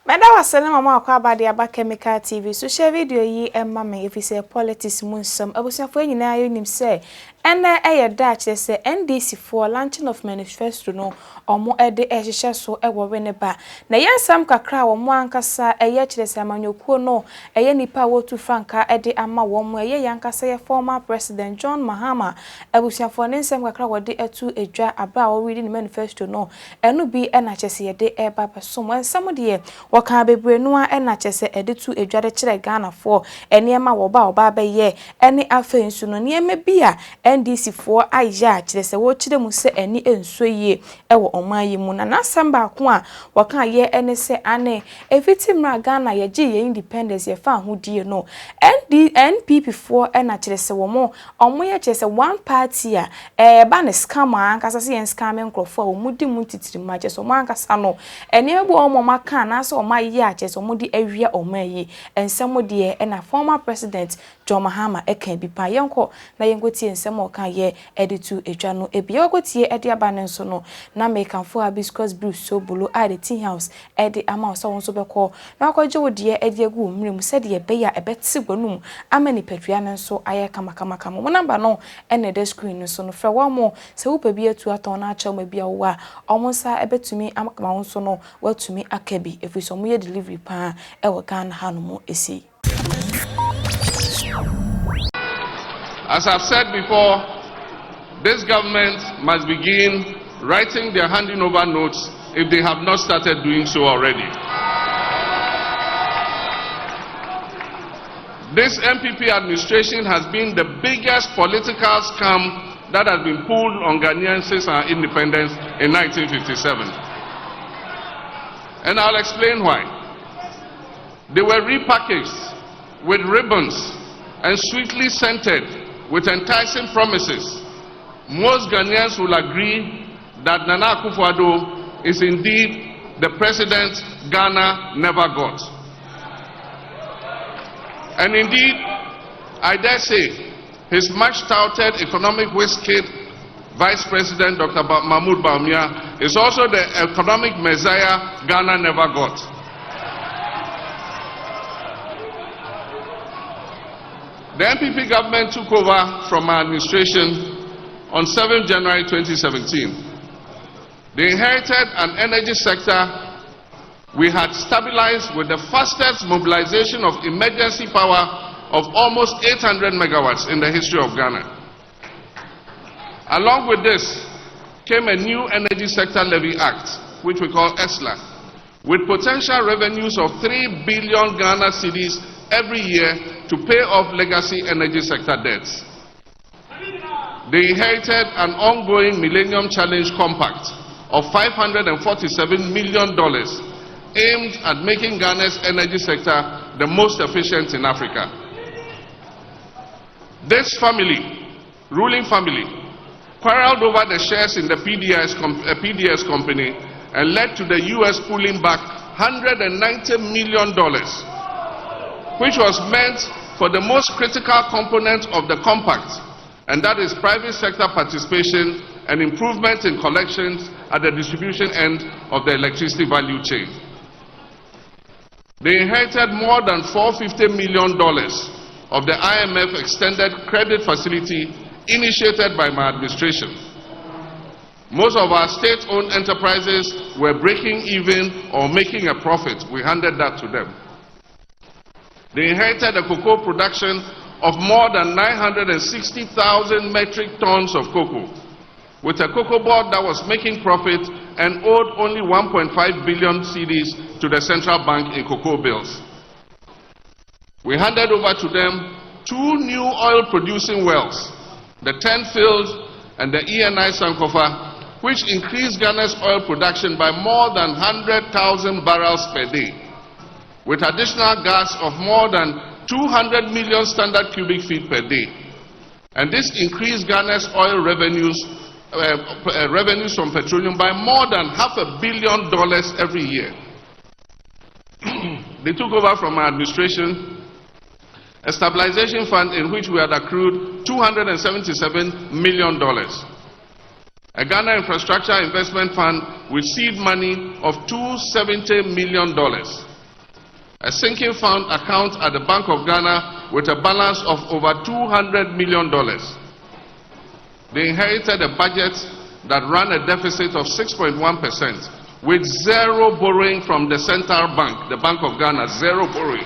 Meda wasene mama akwa abade aba Khemical TV so share video yi emma me if say politics munsam abusuafo nyina ayonim say ene eyeda akire NDC for launching of manifesto no omo ede ehihye so ewo we ne ba na yensam kakra omo ankasa eye akire se amanyokuo no eye nipa wotu franka ede ama womo eye yankasa ye former president John Mahama abusuafo ne nsam kakra wode etu edwa aba wo reading manifesto no enu bi ena chese yede eba besom ensam de waka bebre no a na chese editu edwade kire Ghana for eniema woba beye eni afa nsu no niema bia NDC for aya kire se wo kire mu se eni enso yie ewo omayi mu na nasamba ko a waka ye eni se ane efitimra Ghana ye gi ye independence ye fa hodie no NPP for na kire se wo mo omo ye kire se one party a ba ne scam ankasa se yen scam enkrofo a wo mudi mu titiri ma kire se mo ankasa no eni ebu omo maka na so omayi a kire se mo di awia omayi ensemo de na former president John Mahama eka bi pa yenko na yengotie ensemo ka ye editu edwa no ebia ogotie ede aba ne nso no na mekanfo hibiscus Bruce so bulu at the tea house ede ama so won so beko na akwaje wodie ede agu mrem se de be ya ebeti gwanum amani pedua ne nso aye kama mo namba no ene de screen no so no fra wa mo se wo pa bi atu aton na acha mo bia wo a omo sa ebetumi amakama won so no watumi akabi efiso mo ye delivery pa ewo Ghana hanumo esi. As I've said before, this government must begin writing their handing over notes if they have not started doing so already. This NPP administration has been the biggest political scam that has been pulled on Ghanaians since our independence in 1957. And I'll explain why. They were repackaged with ribbons and sweetly scented with enticing promises. Most Ghanaians will agree that Nana Akufo-Addo is indeed the president Ghana never got. And indeed, I dare say, his much-touted economic whiz-kid Vice President Dr. Mahmoud Bawumia is also the economic messiah Ghana never got. The NPP government took over from our administration on 7 January 2017. They inherited an energy sector we had stabilized with the fastest mobilization of emergency power of almost 800 megawatts in the history of Ghana. Along with this came a new Energy Sector Levy Act, which we call ESLA, with potential revenues of 3 billion Ghana cedis every year to pay off legacy energy sector debts. They inherited an ongoing Millennium Challenge Compact of $547 million aimed at making Ghana's energy sector the most efficient in Africa. This family, ruling family, quarreled over the shares in the PDS company and led to the US pulling back $190 million, which was meant for the most critical component of the compact, and that is private sector participation and improvement in collections at the distribution end of the electricity value chain. They inherited more than $450 million of the IMF extended credit facility initiated by my administration. Most of our state-owned enterprises were breaking even or making a profit. We handed that to them. They inherited a cocoa production of more than 960,000 metric tons of cocoa, with a cocoa board that was making profit and owed only 1.5 billion cedis to the central bank in cocoa bills. We handed over to them 2 new oil-producing wells, the 10 fields and the ENI Sankofa, which increased Ghana's oil production by more than 100,000 barrels per day, with additional gas of more than 200 million standard cubic feet per day. And this increased Ghana's oil revenues from petroleum by more than $500 million every year. They took over from our administration a stabilization fund in which we had accrued $277 million, a Ghana Infrastructure Investment Fund with seed money of $270 million, a sinking fund account at the Bank of Ghana with a balance of over $200 million. They inherited a budget that ran a deficit of 6.1% with zero borrowing from the central bank, the Bank of Ghana, zero borrowing.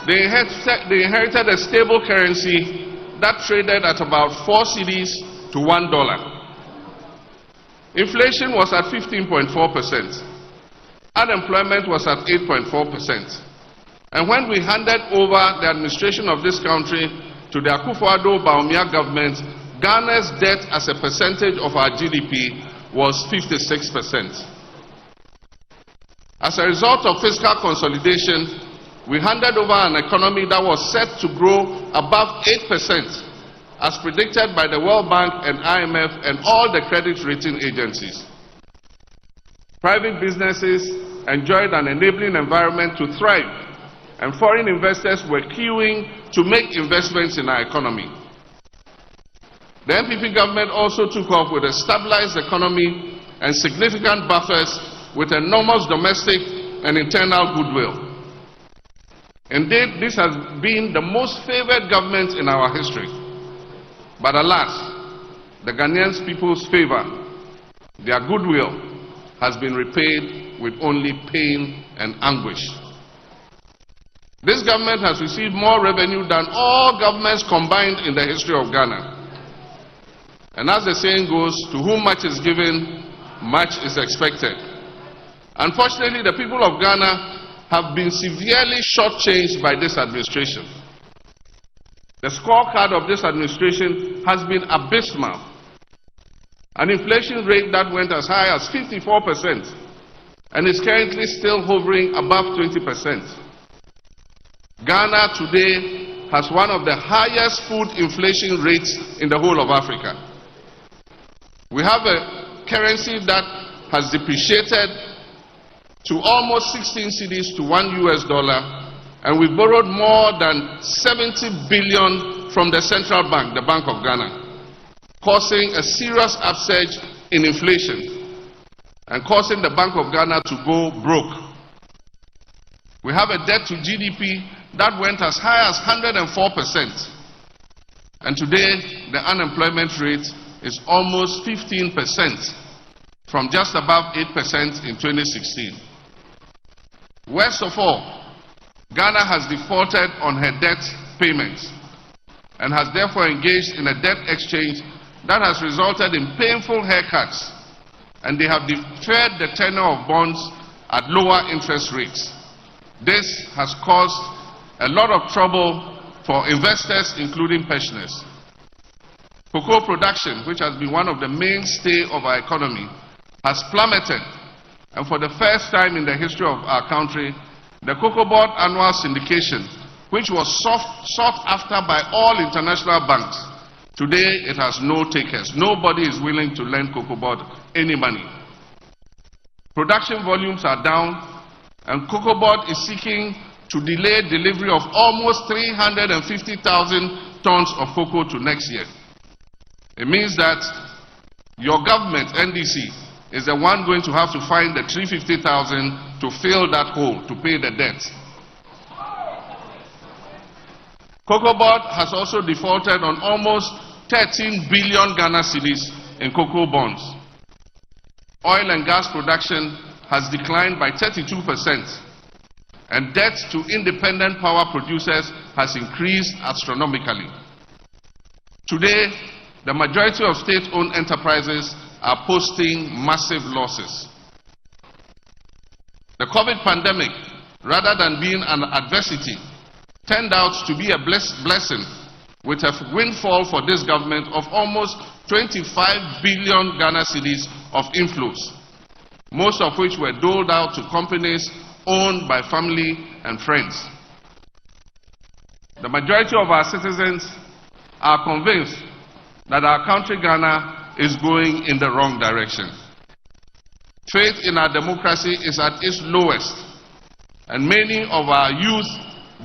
They inherited a stable currency that traded at about 4 cedis to $1. Inflation was at 15.4%. Unemployment was at 8.4%. And when we handed over the administration of this country to the Akufo-Addo-Bawumia government, Ghana's debt as a percentage of our GDP was 56%. As a result of fiscal consolidation, we handed over an economy that was set to grow above 8%, as predicted by the World Bank and IMF and all the credit rating agencies. Private businesses enjoyed an enabling environment to thrive, and foreign investors were queuing to make investments in our economy. The NPP government also took off with a stabilized economy and significant buffers with enormous domestic and internal goodwill. Indeed, this has been the most favored government in our history. But alas, the Ghanaian people's favor, their goodwill, has been repaid with only pain and anguish. This government has received more revenue than all governments combined in the history of Ghana. And as the saying goes, to whom much is given, much is expected. Unfortunately, the people of Ghana have been severely shortchanged by this administration. The scorecard of this administration has been abysmal. An inflation rate that went as high as 54% and is currently still hovering above 20%. Ghana today has one of the highest food inflation rates in the whole of Africa. We have a currency that has depreciated to almost 16 cedis to $1, and we borrowed more than 70 billion from the central bank, the Bank of Ghana, causing a serious upsurge in inflation and causing the Bank of Ghana to go broke. We have a debt to GDP that went as high as 104%, and today the unemployment rate is almost 15%, from just above 8% in 2016. Worst of all, Ghana has defaulted on her debt payments and has therefore engaged in a debt exchange that has resulted in painful haircuts, and they have deferred the tenure of bonds at lower interest rates. This has caused a lot of trouble for investors, including pensioners. Cocoa production, which has been one of the mainstays of our economy, has plummeted, and for the first time in the history of our country, the Cocoa Board annual syndication, which was sought after by all international banks, today it has no takers. Nobody is willing to lend Cocoa Board any money. Production volumes are down, and Cocoa Board is seeking to delay delivery of almost 350,000 tons of cocoa to next year. It means that your government, NDC, is the one going to have to find the 350,000 to fill that hole, to pay the debt. Cocoa Board has also defaulted on almost 13 billion Ghana cedis in cocoa bonds. Oil and gas production has declined by 32%, and debt to independent power producers has increased astronomically. Today, the majority of state-owned enterprises are posting massive losses. The COVID pandemic, rather than being an adversity, turned out to be a blessing, with a windfall for this government of almost 25 billion Ghana cedis of inflows, most of which were doled out to companies owned by family and friends. The majority of our citizens are convinced that our country, Ghana, is going in the wrong direction. Faith in our democracy is at its lowest, and many of our youth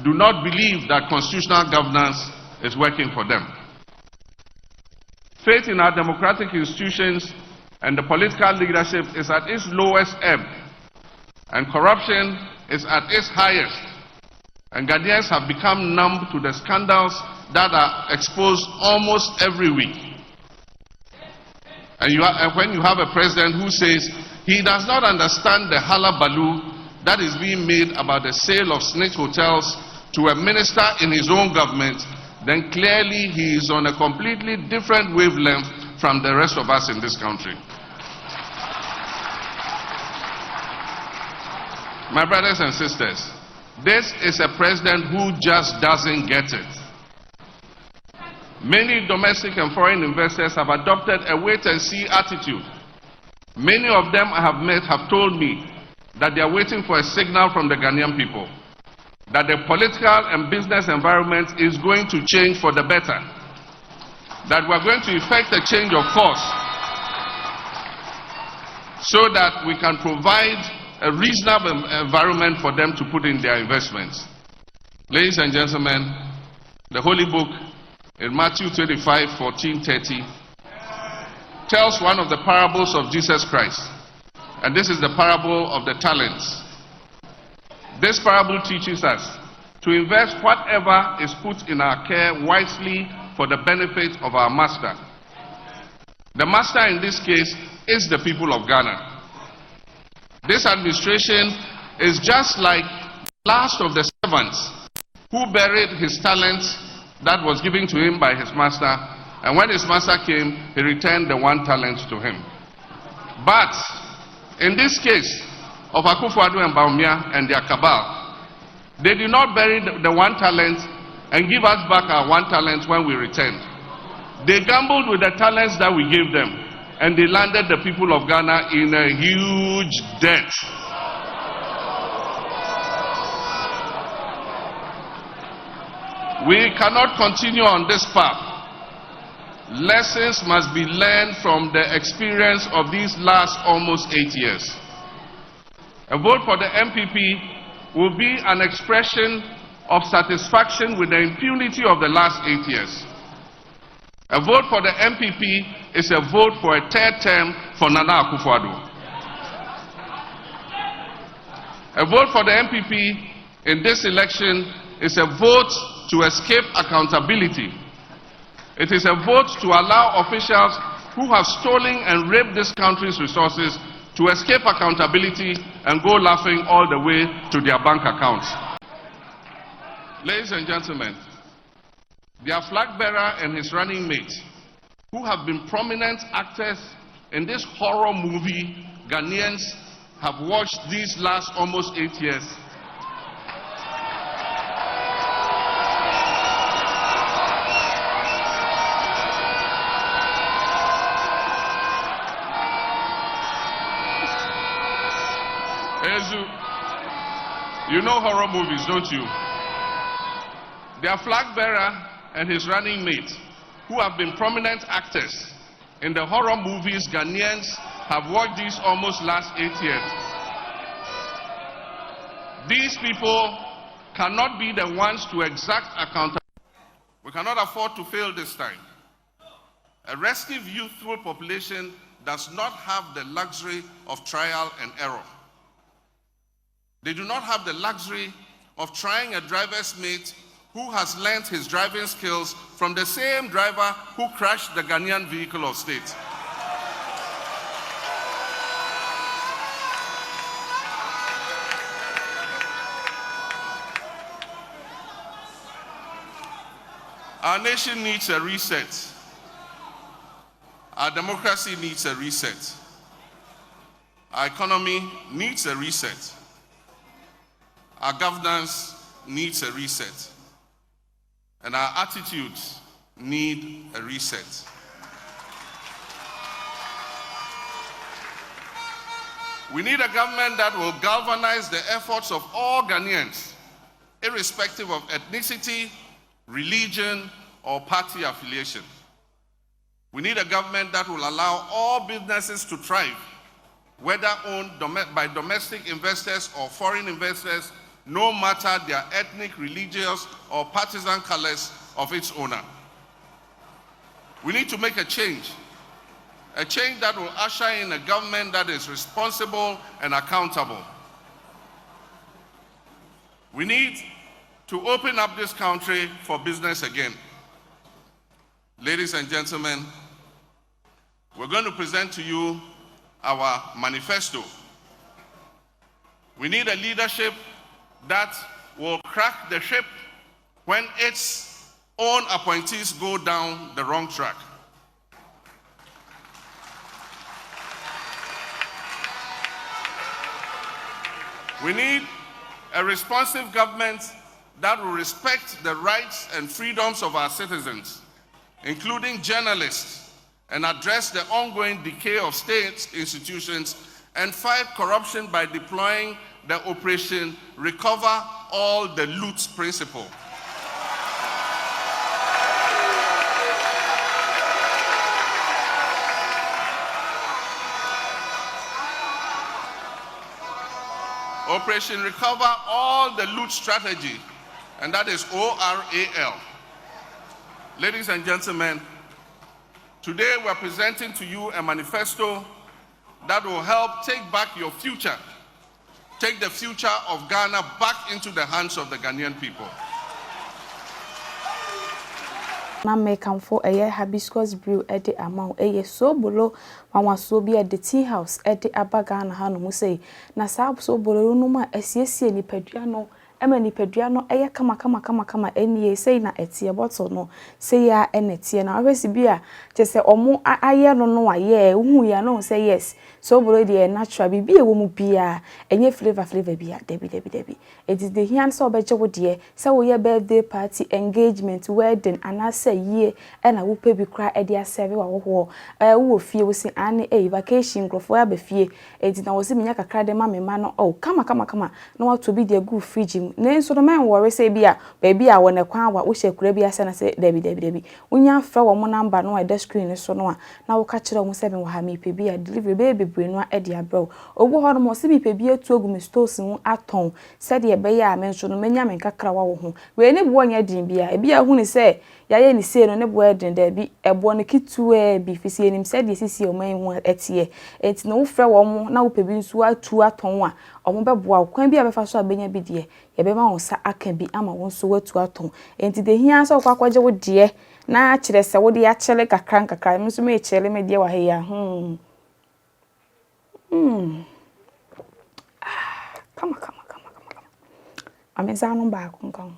do not believe that constitutional governance is working for them. Faith in our democratic institutions and the political leadership is at its lowest ebb, and corruption is at its highest, and Ghanaians have become numb to the scandals that are exposed almost every week. And when you have a president who says he does not understand the hullabaloo that is being made about the sale of snitch hotels to a minister in his own government, then clearly he is on a completely different wavelength from the rest of us in this country. My brothers and sisters, this is a president who just doesn't get it. Many domestic and foreign investors have adopted a wait-and-see attitude. Many of them I have met have told me that they are waiting for a signal from the Ghanaian people that the political and business environment is going to change for the better, that we are going to effect a change of course so that we can provide a reasonable environment for them to put in their investments. Ladies and gentlemen, the Holy Book in Matthew 25:14-30 tells one of the parables of Jesus Christ, and this is the parable of the talents. This parable teaches us to invest whatever is put in our care wisely for the benefit of our master. The master in this case is the people of Ghana. This administration is just like the last of the servants who buried his talents that was given to him by his master, and when his master came, he returned the 1 talent to him. But in this case of Akufo-Addo and Bawumia and their cabal, they did not bury the 1 talent and give us back our 1 talent when we returned. They gambled with the talents that we gave them, and they landed the people of Ghana in a huge debt. We cannot continue on this path. Lessons must be learned from the experience of these last almost 8 years. A vote for the NPP will be an expression of satisfaction with the impunity of the last 8 years. A vote for the NPP is a vote for a 3rd term for Nana Akufo-Addo. A vote for the NPP in this election is a vote to escape accountability. It is a vote to allow officials who have stolen and raped this country's resources to escape accountability and go laughing all the way to their bank accounts. Ladies and gentlemen, their flag bearer and his running mate, who have been prominent actors in this horror movie Ghanaians have watched these last almost 8 years, you know horror movies, don't you? Their flag bearer and his running mate, who have been prominent actors in the horror movies Ghanaians have watched these almost last 8 years. These people cannot be the ones to exact accountability. We cannot afford to fail this time. A restive youthful population does not have the luxury of trial and error. They do not have the luxury of trying a driver's mate who has learnt his driving skills from the same driver who crashed the Ghanaian vehicle of state. Our nation needs a reset. Our democracy needs a reset. Our economy needs a reset. Our governance needs a reset. And our attitudes need a reset. We need a government that will galvanize the efforts of all Ghanaians, irrespective of ethnicity, religion, or party affiliation. We need a government that will allow all businesses to thrive, whether owned by domestic investors or foreign investors, no matter their ethnic, religious, or partisan colors of its owner. We need to make a change a change that will usher in a government that is responsible and accountable. We need to open up this country for business again. Ladies and gentlemen, we're going to present to you our manifesto. We need a leadership that will crack the ship when its own appointees go down the wrong track. We need a responsive government that will respect the rights and freedoms of our citizens, including journalists, and address the ongoing decay of state institutions and fight corruption by deploying the Operation Recover All the Loot principle. Operation Recover All the Loot strategy, and that is ORAL. Ladies and gentlemen, today we're presenting to you a manifesto that will help take back your future, take the future of Ghana back into the hands of the Ghanaian people. Na make for a hibiscus brew at the amount a so below one so be at the tea house at the Abagana Hanu say na so below no ma SCC ni Pedriano Emani Pedriano aya kama any say na etia bottle no say ya enetia na always be a just say omo aye no aye hu ya no say yes so below the natural be a womu bia enye flavor bia debi it is the hian so beje wo de say wo ye birthday party engagement wedding and I say ye and I will pay be cry e dia serve wo wo fie wo si ane vacation grofo ya be fie it na wo si menya kakra de ma me ma no oh kama no what to be the good fridge na so no man worry say bia baby a wona kwan wa wo hye bia say na say debi unya fra wo mo number no e da screen so no a na wo ka kire wo se ben wa ha me pe bia delivery baby no e dia bro ogu ho no mo se bi pe bia tu ogu me stores mu aton said ye be ya men so no menya men kakra wa wo ho we ne bo nya din bia e bia hu ni say yaye ni say no ne bo edin da bi ebo ne kitu bi fisi enim said ye sisi o man hu etie enti no wo fra wo mo na wo pe bi nsu atu aton a omo be boa kwan bi a be fa so abenya bi de ye be ma won sa aka bi ama won so watu aton enti de hia so kwakwaje wo de na kire se wo de ya chele kakra me so me chele me de wa he ya Kama. Ameza no ba kunkan.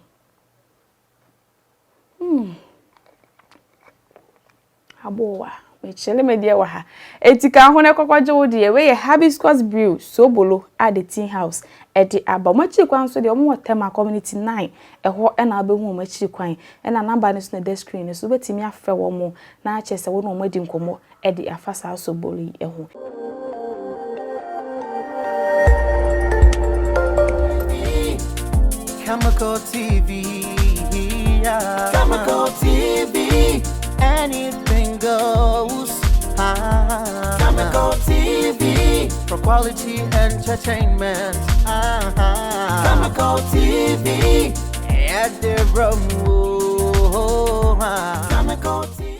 Abowa, me chele me dia wa ha. Etika ho ne kwakwaje wo de we ye hibiscus brew so bolo at the tea house at the aba machi kwan so de omo tema community 9 eho e na abehu machi kwan e na number ne so na desk screen so betimi afre wo mo na ache se wo no mo di nkomo e de afasa so bolo eho. Khemical TV, yeah. Khemical TV, anything goes. Khemical TV, for quality entertainment. Khemical TV, at the room. Khemical TV.